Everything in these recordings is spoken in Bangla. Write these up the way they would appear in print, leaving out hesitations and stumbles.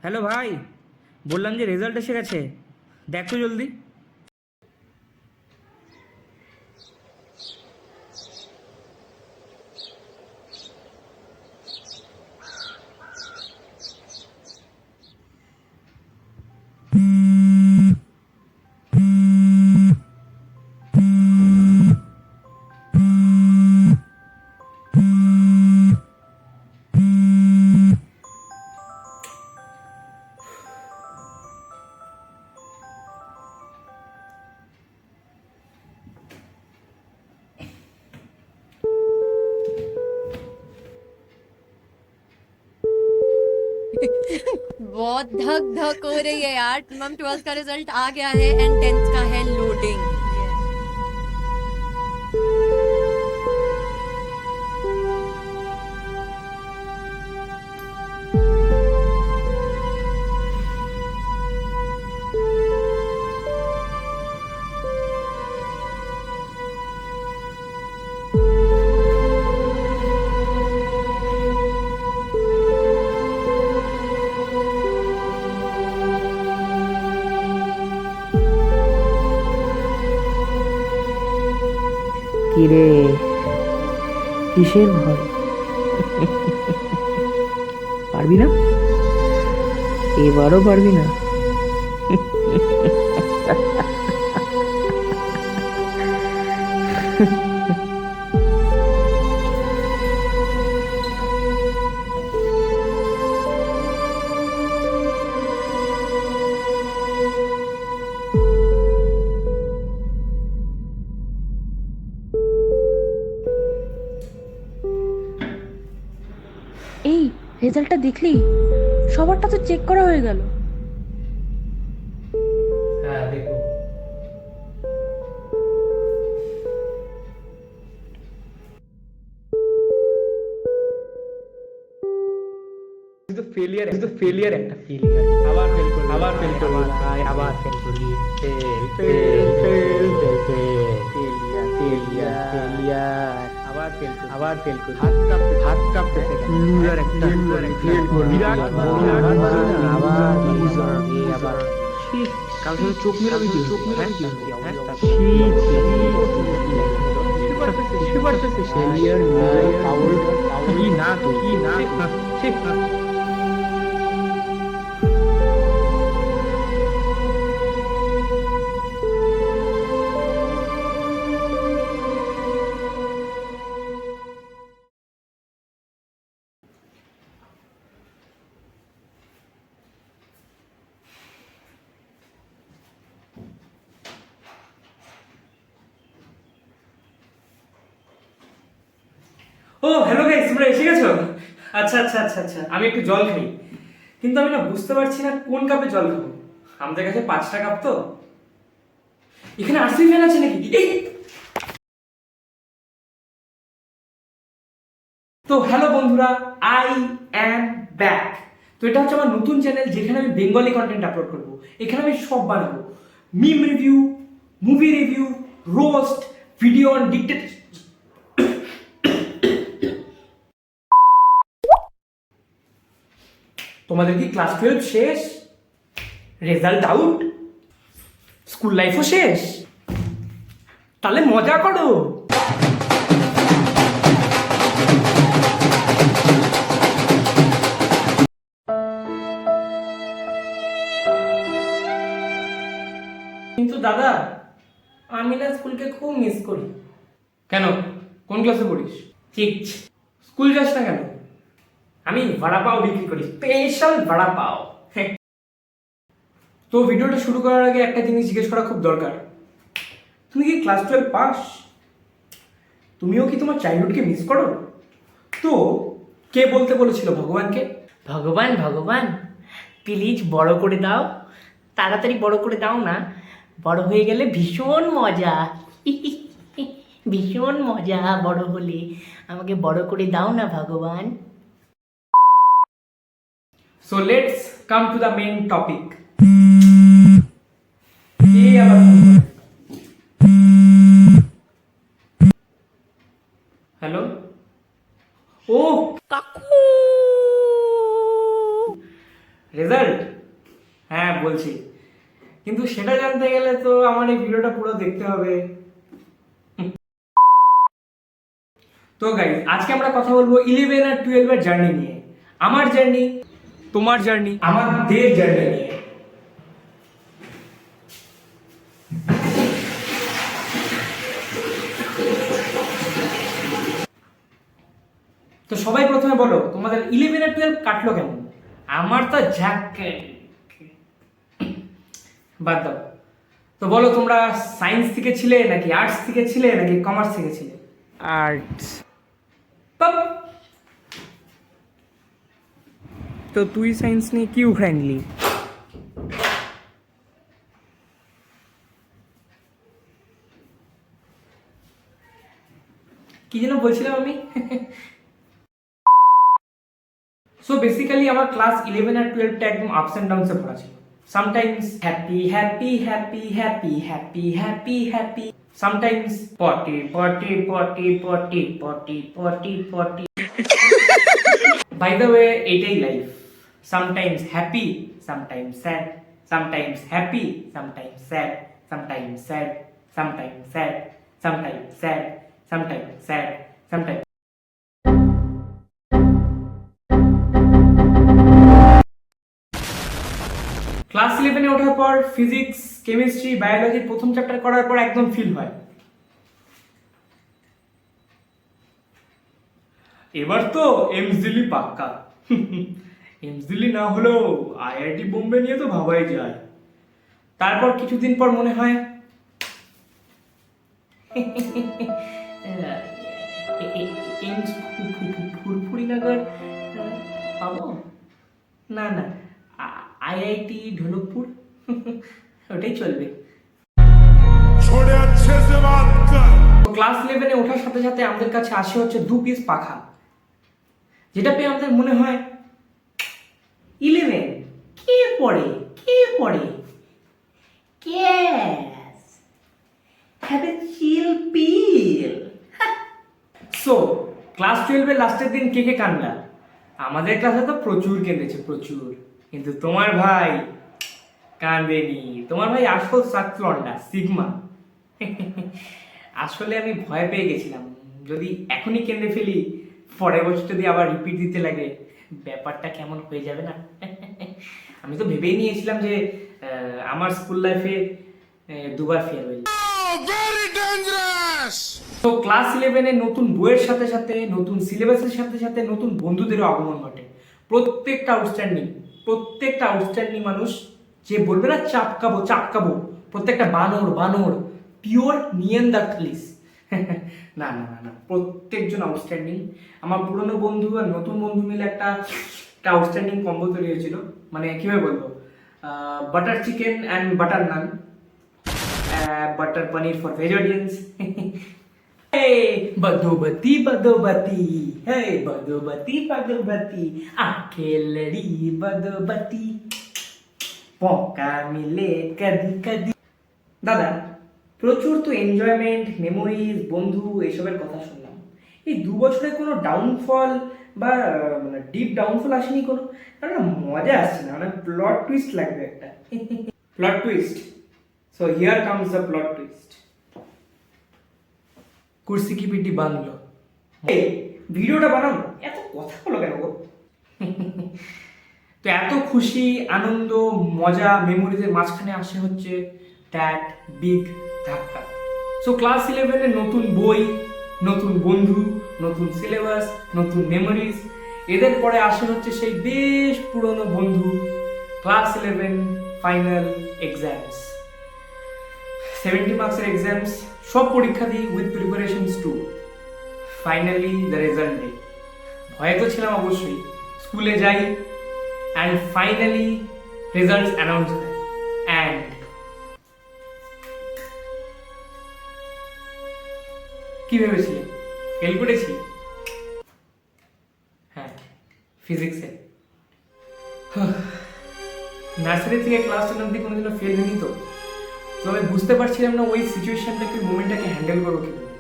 হ্যালো ভাই, বললাম যে রেজাল্ট এসে গেছে, দেখ তো জলদি। बहुत धक धक हो रही है यार। मैम 12th का रिजल्ट आ गया है एंड 10th का है लोडिंग। কিরে, কিসের ভয়? পারবি না? এবারও পারবি না? এই রেজাল্টটা দেখলি? সবারটা তো চেক করা হয়ে গেল। হ্যাঁ, দেখো। ফেলিয়ার একটা ফেলিয়ার। আবার ফেল করলি, আবার ফেল করলি, আবার ফেল করলি। Fail fail fail fail fail failure failure failure. আবার ফেল করলি, আবার ফেল করলি। হাত কাঁপতেছে কেন? লুজার একটা ফেল করলি। বিরাট আবার লুজার। আবার কাল থেকে চোখ মেলাবি কি? চোখ মেলাবি কি? হ্যাঁ, ফেলিয়ার লুজার ফাউল কি না তো কি না ঠিক। ও হ্যালো গাইস, তোমরা এসে গেছো? আচ্ছা আচ্ছা আচ্ছা আচ্ছা, আমি একটু জল খাই, কিন্তু আমি না বুঝতে পারছি না কোন কাপে জল খাবো। আমাদের কাছে 5টা কাপ তো। এখানে আরসি ফ্যান আছে নাকি? এই তো হ্যালো বন্ধুরা, আই অ্যাম ব্যাক। তো এটা হচ্ছে আমার নতুন চ্যানেল, যেখানে আমি বেঙ্গলি কন্টেন্ট আপলোড করবো। এখানে আমি সব বানাবো, meme review, movie review, roast, video on dictate. তোমাদের কি ক্লাস 12 শেষ? Result out? স্কুল লাইফও শেষ? তাহলে মজা করো। কিন্তু দাদা, আমি না স্কুলকে খুব মিস করি। কেন, কোন ক্লাসে পড়িস? ঠিক, স্কুল যাস না কেন? আমি বড়া পাও বিক্রি করি, স্পেশাল বড়া পাও। তো ভিডিওটা শুরু করার আগে একটা জিনিস জিজ্ঞেস করা খুব দরকার। তুমি কি ক্লাস 12 পাস? তুমিও কি তোমার চাইল্ডহুডকে মিস করো? তো কে বলতে বলেছিল ভগবানকে? ভগবান ভগবান প্লিজ বড় করে দাও, তাড়াতাড়ি বড় করে দাও না, বড় হয়ে গেলে ভীষণ মজা। ভীষণ মজা বড় হলে, আমাকে বড় করে দাও না ভগবান। So let's come to the main topic. কে আবার ফোন করে? হ্যালো, ও কাকু রেজাল্ট বলছি, কিন্তু সেটা জানতে গেলে তো আমার এই ভিডিওটা পুরো দেখতে হবে। তো গাইস, আজকে আমরা কথা বলবো 11 আর 12 এর জার্নি নিয়ে। আমার জার্নি, তোমার জার্নি, আমাদের জার্নি নিয়ে। তো সবাই প্রথমে বলো, তোমাদের 11 আর 12 কাটলো কেমন? আমার তো বাদ দাও। তো বলো, তোমরা সায়েন্স থেকে ছিলে নাকি আর্টস থেকে ছিলে নাকি কমার্স থেকে ছিলে? আর্টস। পাপ। তো তুই সায়েন্স নিয়ে কি উঠাই নিলি? কি যেন বলছিলাম আমি? সো বেসিক্যালি আমার ক্লাস 11 আর 12টা একদম আপস এন্ড ডাউনসে ভরা ছিল। Sometimes happy happy happy happy happy happy happy, sometimes potty potty potty potty potty potty potty. By the way, এইটাই life. Sometimes happy, sometimes sad, sometimes happy, sometimes sad, sometimes sad, sometimes sad, sometimes sad, sometimes sad, sometimes. Class 11-এ ওঠার পর ফিজিক্স, কেমিস্ট্রি, বায়োলজি প্রথম চ্যাপ্টার করার পর একদম ফিল হয় এবার তো এমসডিলি পাক্কা। এমসডিলি না হলেও আইআইটি বোম্বে নিয়ে তো ভাবাই যায়। তারপর কিছুদিন পর মনে হয় ফুরফুরিনগর পাবো না, না আইআইটি ঢোলকপুর ওটাই চলবে। ক্লাস 11-এ ওঠার সাথে সাথে আমাদের কাছে আসে হচ্ছে 2 পিস পাখা, যেটা পেয়ে আমাদের মনে হয় 11 কে পড়ে cause have a chill pill. So class 12-এর লাস্টের দিন কে কান্দা? আমাদের ক্লাসে তো প্রচুর কেঁদেছে, প্রচুর। কিন্তু তোমার ভাই কাঁদেনি। তোমার ভাই আসল সাকলন্ডা সিগমা। আসলে আমি ভয় পেয়ে গেছিলাম, যদি এখনই কেঁদে ফেলি পরের বছর যদি আবার রিপিট দিতে লাগে ব্যাপারটা কেমন হয়ে যাবে না। আমি তো ভেবেই নিয়েছিলাম যে আমার স্কুল লাইফে দুবার ফেয়ারওয়েল। তো ক্লাস 11-এ নতুন বইয়ের সাথে সাথে, নতুন সিলেবাসের সাথে সাথে নতুন বন্ধুদেরও আগমন ঘটে। প্রত্যেকটা আউটস্ট্যান্ডিং মানুষ, যে বলবে না চাপকাবো, প্রত্যেকটা বানর পিওর নিয়েন্ডারথালিস। না, প্রত্যেকজন আউটস্ট্যান্ডিং। আমার পুরনো বন্ধু আর নতুন বন্ধু মিলে একটা আউটস্ট্যান্ডিং কম্বো তৈরি হয়েছিল। মানে কিভাবে বলবো, butter chicken and butter naan, butter paneer for veg audience. बदोबती आखेलड़ी बदोबती मौका मिले कदी कदी। দাদা, প্রচুর তো এনজয়মেন্ট, মেমোরিজ, বন্ধু এসবের কথা শুনলাম। এই 2 বছরে কোনো ডাউনফল বা মানে ডিপ ডাউনফল আসেনি কোনো? কারণ মজা আসছে না, মানে প্লট টুইস্ট লাগবে একটা। Plot twist. So here comes the plot twist. কুর্সি কি পিটি বাঁধলো। এই ভিডিওটা বানাবো, এত কথা বলো কেন গো? তো এত খুশি, আনন্দ, মজা, মেমোরিজের মাঝখানে আসে হচ্ছে দ্যাট বিগ ধাক্কা। সো ক্লাস 11-এর নতুন বই, নতুন বন্ধু, নতুন সিলেবাস, নতুন মেমোরিজ, এদের পরে আসে হচ্ছে সেই বেশ পুরনো বন্ধু ক্লাস 11 ফাইনাল এক্সামস। 70 মার্কসের এক্সামস, সব পরীক্ষা দিই with preparations too. Finally the result day. ভয়ে তো ছিলাম অবশ্যই। স্কুলে যাই অ্যান্ড ফাইনালি রেজাল্টস অ্যানাউন্স হয়। অ্যান্ড কি ভেবেছিলে ফেল করেছি? হ্যাঁ, ফিজিক্সে। নার্সারি থেকে ক্লাস 10 অব্দি কোনোদিনও ফেল হয়নি তো আমি বুঝতে পারছিলাম না ওই সিচুয়েশনটাকে, মোমেন্টটাকে হ্যান্ডেল করবো কীভাবে।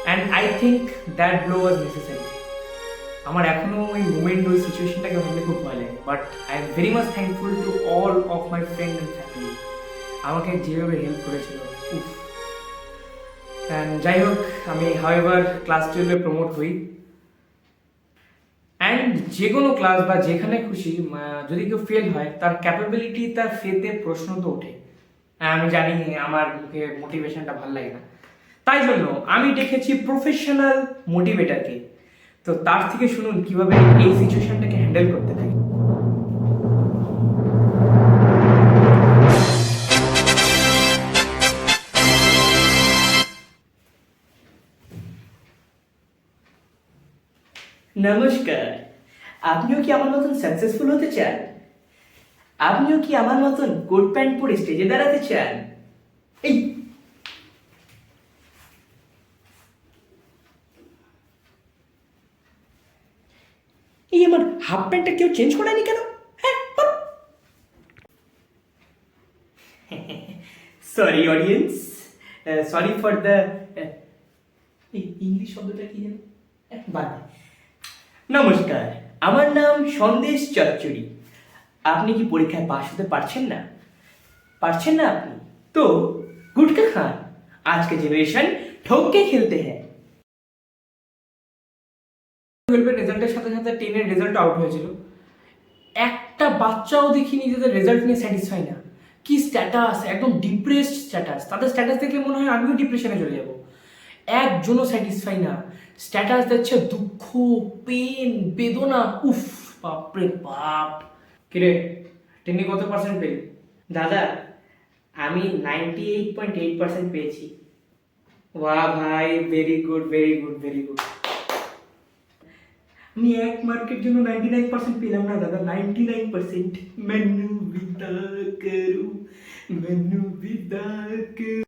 And I think that blow was necessary. আমার এখনো ওই মোমেন্ট ওই সিচুয়েশনটাকে ভাবলে খুব ভয় লাগে, but I am very much thankful to all of my friend and family, আমাকে যেভাবে হেল্প করেছিল। উফ। অ্যান্ড যাই হোক, আমি হাউএভার ক্লাস 12-এ প্রমোট হই, অ্যান্ড যে কোনো ক্লাস বা যেখানে খুশি যদি কেউ ফেল হয়, তার ক্যাপাবিলিটি, তার ফেতে প্রশ্ন তো ওঠে। আমি জানি আমার মুখে মোটিভেশনটা ভালো লাগে না, তাই জন্য আমি দেখেছি প্রফেশনাল মোটিভেটারকে। তো তার থেকে শুনুন কিভাবে এই সিচুয়েশনটাকে হ্যান্ডেল করতে থাকে। নমস্কার, আপনিও কি আমার মতন সাকসেসফুল হতে চান? আপনিও কি আমার মতন কোট প্যান্ট পরে স্টেজে দাঁড়াতে চান? এই এই আমার হাফ প্যান্টটা কেউ চেঞ্জ করেনি কেন? হ্যাঁ, sorry audience, sorry for the English শব্দটা কি জানো? বাদ। নমস্কার, আমার নাম সন্দেশ চচ্চড়ি। আপনি কি পরীক্ষায় পাশ হতে পারছেন না? পারছেন না আপনি? তো গুটকা খান। আজকে জেনারেশন ঠোকে খেলতে হ্যাঁ। 12-এর রেজাল্টের সাথে সাথে 10-এর রেজাল্ট আউট হয়েছিল, একটা বাচ্চাও দেখি নিজেদের রেজাল্ট নিয়ে স্যাটিসফাই না। কি স্ট্যাটাস, একদম ডিপ্রেসড স্ট্যাটাস। তাদের স্ট্যাটাস দেখলে মনে হয় আমিও ডিপ্রেশনে চলে যাব। একজনও স্যাটিসফাই না, স্ট্যাটাস দিচ্ছে দুঃখ, পেন, বেদনা। উফ, বাপরে বাপ। কিরে, 10-এ কত পার্সেন্ট পেলি? দাদা, আমি 98.8% পেয়েছি। বাহ ভাই, very good, very good, very good. আমি এক মার্কের জন্য 99% পেলাম না দাদা, 99%। মেনু বিদা করু, মেনু বিদা করু।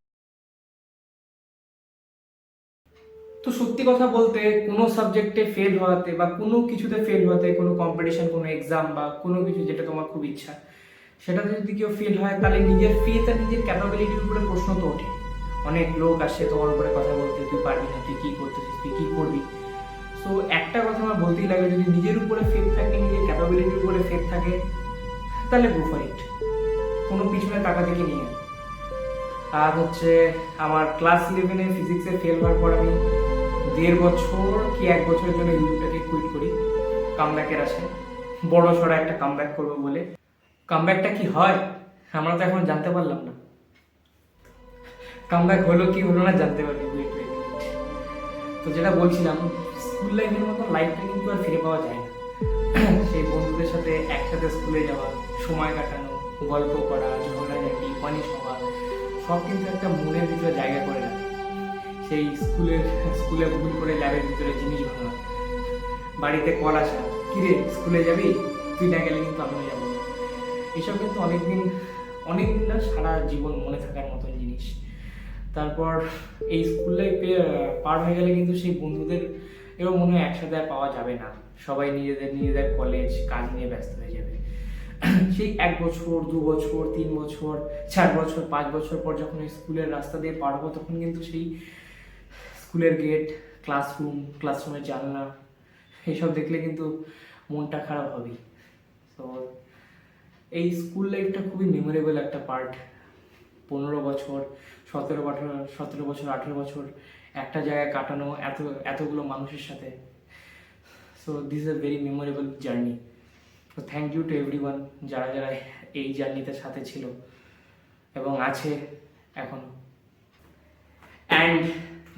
তো সত্যি কথা বলতে, কোনো সাবজেক্টে ফেল হওয়াতে বা কোনো কিছুতে ফেল হওয়াতে, কোনো কম্পিটিশন, কোনো এক্সাম বা কোনো কিছু যেটা তোমার খুব ইচ্ছা, সেটাতে যদি কেউ ফেল হয়, তাহলে নিজের ফেথ আর নিজের ক্যাপাবিলিটির উপরে প্রশ্ন তো ওঠে। অনেক লোক আসে তোমার উপরে কথা বলতে, তুই পারবি না, তুই কী করতেছিস, তুই কী করবি। সো একটা কথা আমার বলতেই লাগে, যদি নিজের উপরে ফেথ থাকে, নিজের ক্যাপাবিলিটির উপরে ফেথ থাকে, তাহলে গো ফর ইট, কোনো পিছনে টাকা থেকে নিয়ে। আর হচ্ছে আমার ক্লাস 11-এ ফিজিক্সে ফেল হওয়ার পর আমি 1.5 বছর কি 1 বছরের জন্য ইউটিউবটাকে কুইট করি কামব্যাকের আশায়, বড় সড়ো একটা কামব্যাক করবো বলে। কামব্যাকটা কি হয় আমরা তো এখন জানতে পারলাম না, কামব্যাক হলো কি হলো না জানতে পারবি। Wait wait wait. তো যেটা বলছিলাম, স্কুল লাইফের মতো লাইফটা কিন্তু আর ফিরে পাওয়া যায় না। সেই বন্ধুদের সাথে একসাথে স্কুলে যাওয়া, সময় কাটানো, গল্প করা, ঝগড়াঝাটি, পানিশ হওয়া, সব কিন্তু একটা মনের ভিতরে জায়গা করে রাখে। সেই স্কুলে ভুল করে ল্যাবের ভিতরে জিনিস ভাঙা, বাড়িতে কল আসা, কিরে স্কুলে যাবি, তুই না গেলে কিন্তু আমিও যাবো। এসব কিন্তু অনেকদিন না, সারা জীবন মনে থাকার মতন জিনিস। তারপর এই স্কুল লাইফে পার হয়ে গেলে কিন্তু সেই বন্ধুদের এও মনে হয় একসাথে আর পাওয়া যাবে না। সবাই নিজেদের কলেজ কাজ নিয়ে ব্যস্ত হয়ে যাবে। সেই 1 বছর, 2 বছর, 3 বছর, 4 বছর, 5 বছর পর যখন ওই স্কুলের রাস্তা দিয়ে পার হবো, তখন কিন্তু সেই স্কুলের গেট, ক্লাসরুমের জানলা, এইসব দেখলে কিন্তু মনটা খারাপ হবেই। তো এই স্কুল লাইফটা খুবই মেমোরেবল একটা পার্ট। 15 বছর, 17 বছর, 18 বছর একটা জায়গায় কাটানো, এতগুলো মানুষের সাথে। So this is a very memorable journey. তো থ্যাংক ইউ টু এভরিওয়ান, যারা এই জার্নিতে সাথে ছিল এবং আছে এখনো। And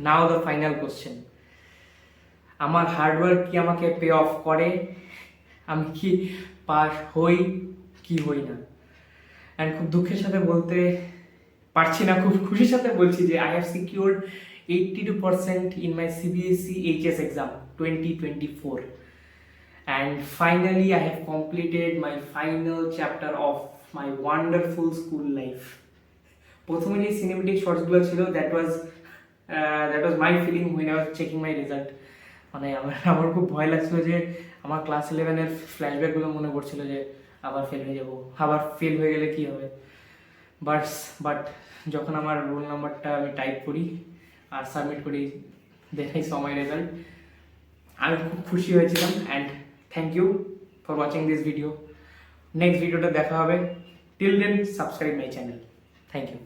now the final question, আমার হার্ডওয়ার্ক কি আমাকে পে অফ করে? আমি কি পাস হই কি হই না? অ্যান্ড খুব দুঃখের সাথে বলতে পারছি না, খুব খুশির সাথে বলছি যে I have secured 82% in my CBSE HS exam 2024. And finally I have completed my final chapter of my wonderful school life. প্রথমে যে সিনেমেটিক শর্টসগুলো ছিল, that was my feeling when I was checking my result. মানে আমার খুব ভয় লাগছিল যে আমার ক্লাস 11-এর ফ্ল্যাশব্যাকগুলো মনে পড়ছিল যে আবার ফেল হয়ে যাবো, আবার ফেল হয়ে গেলে কী হবে। বাট যখন আমার রোল নাম্বারটা আমি টাইপ করি আর সাবমিট করি, then I saw my result, আমি খুব খুশি হয়েছিলাম and thank you for watching this video. Next ভিডিওটা দেখা হবে। Till then subscribe my channel. Thank you.